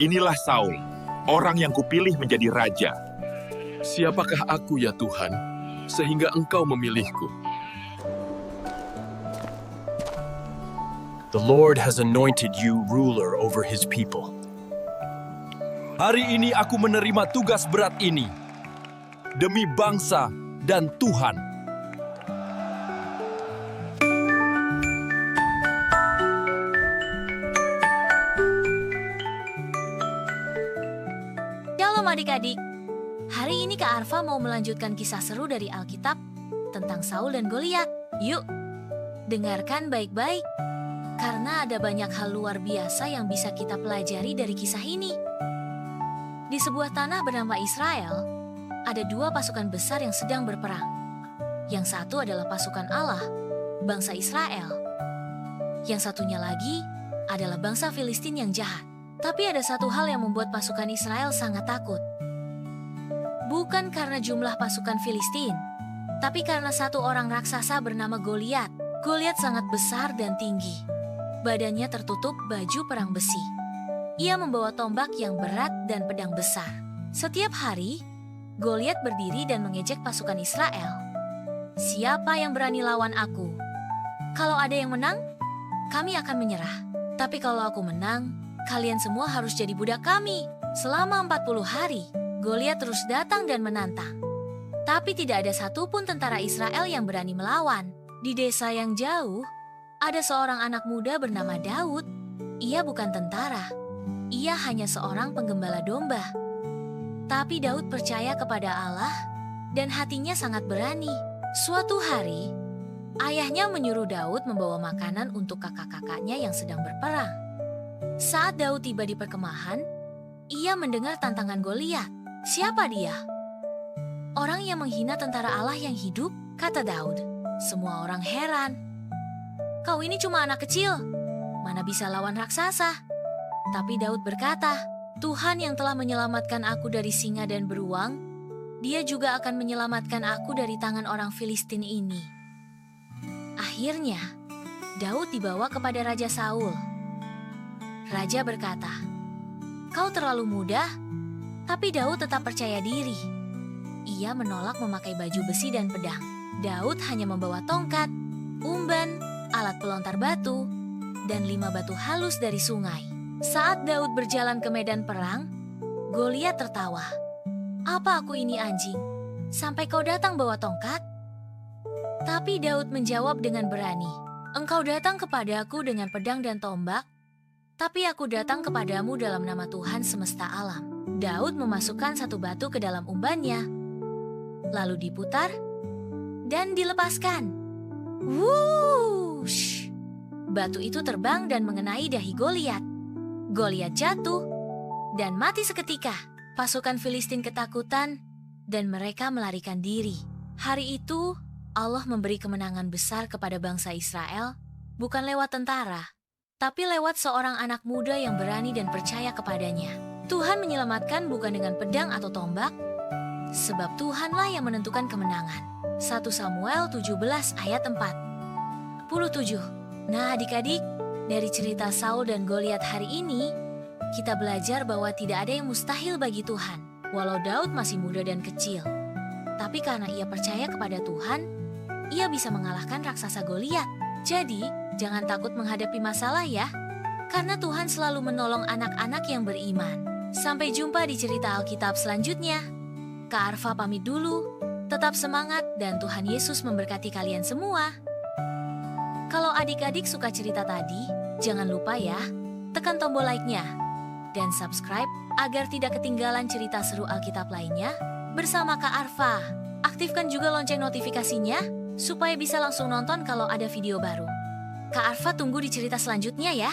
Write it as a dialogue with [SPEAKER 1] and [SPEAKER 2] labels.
[SPEAKER 1] Inilah Saul, orang yang kupilih menjadi raja.
[SPEAKER 2] Siapakah aku ya Tuhan, sehingga Engkau memilihku?
[SPEAKER 3] The Lord has anointed you ruler over His people.
[SPEAKER 4] Hari ini aku menerima tugas berat ini demi bangsa dan Tuhan.
[SPEAKER 5] Shalom adik-adik. Hari ini Kak Arfa mau melanjutkan kisah seru dari Alkitab tentang Saul dan Goliat. Yuk, dengarkan baik-baik. Karena ada banyak hal luar biasa yang bisa kita pelajari dari kisah ini. Di sebuah tanah bernama Israel, ada dua pasukan besar yang sedang berperang. Yang satu adalah pasukan Allah, bangsa Israel. Yang satunya lagi adalah bangsa Filistin yang jahat. Tapi ada satu hal yang membuat pasukan Israel sangat takut. Bukan karena jumlah pasukan Filistin, tapi karena satu orang raksasa bernama Goliat. Goliat sangat besar dan tinggi. Badannya tertutup baju perang besi. Ia membawa tombak yang berat dan pedang besar. Setiap hari, Goliat berdiri dan mengejek pasukan Israel. Siapa yang berani lawan aku? Kalau ada yang menang, kami akan menyerah. Tapi kalau aku menang, kalian semua harus jadi budak kami. Selama 40 hari, Goliat terus datang dan menantang. Tapi tidak ada satupun tentara Israel yang berani melawan. Di desa yang jauh, ada seorang anak muda bernama Daud. Ia bukan tentara. Ia hanya seorang penggembala domba. Tapi Daud percaya kepada Allah dan hatinya sangat berani. Suatu hari, ayahnya menyuruh Daud membawa makanan untuk kakak-kakaknya yang sedang berperang. Saat Daud tiba di perkemahan, ia mendengar tantangan Goliat. Siapa dia? Orang yang menghina tentara Allah yang hidup, kata Daud. Semua orang heran. Kau ini cuma anak kecil, mana bisa lawan raksasa? Tapi Daud berkata, Tuhan yang telah menyelamatkan aku dari singa dan beruang, Dia juga akan menyelamatkan aku dari tangan orang Filistin ini. Akhirnya, Daud dibawa kepada Raja Saul. Raja berkata, kau terlalu muda, tapi Daud tetap percaya diri. Ia menolak memakai baju besi dan pedang. Daud hanya membawa tongkat, umban, alat pelontar batu, dan 5 batu halus dari sungai. Saat Daud berjalan ke medan perang, Goliat tertawa. Apa aku ini anjing? Sampai kau datang bawa tongkat? Tapi Daud menjawab dengan berani. Engkau datang kepadaku dengan pedang dan tombak, tapi aku datang kepadamu dalam nama Tuhan semesta alam. Daud memasukkan 1 batu ke dalam umbannya, lalu diputar dan dilepaskan. Wush! Batu itu terbang dan mengenai dahi Goliat. Goliat jatuh dan mati seketika. Pasukan Filistin ketakutan dan mereka melarikan diri. Hari itu, Allah memberi kemenangan besar kepada bangsa Israel, bukan lewat tentara, tapi lewat seorang anak muda yang berani dan percaya kepadanya. Tuhan menyelamatkan bukan dengan pedang atau tombak, sebab Tuhanlah yang menentukan kemenangan. 1 Samuel 17 ayat 47. Nah adik-adik, dari cerita Saul dan Goliat hari ini, kita belajar bahwa tidak ada yang mustahil bagi Tuhan. Walau Daud masih muda dan kecil, tapi karena ia percaya kepada Tuhan, ia bisa mengalahkan raksasa Goliat. Jadi, jangan takut menghadapi masalah ya, karena Tuhan selalu menolong anak-anak yang beriman. Sampai jumpa di cerita Alkitab selanjutnya. Kak Arfa pamit dulu. Tetap semangat dan Tuhan Yesus memberkati kalian semua. Kalau adik-adik suka cerita tadi, jangan lupa ya, tekan tombol like-nya. Dan subscribe agar tidak ketinggalan cerita seru Alkitab lainnya bersama Kak Arfa. Aktifkan juga lonceng notifikasinya supaya bisa langsung nonton kalau ada video baru. Kak Arfa tunggu di cerita selanjutnya ya.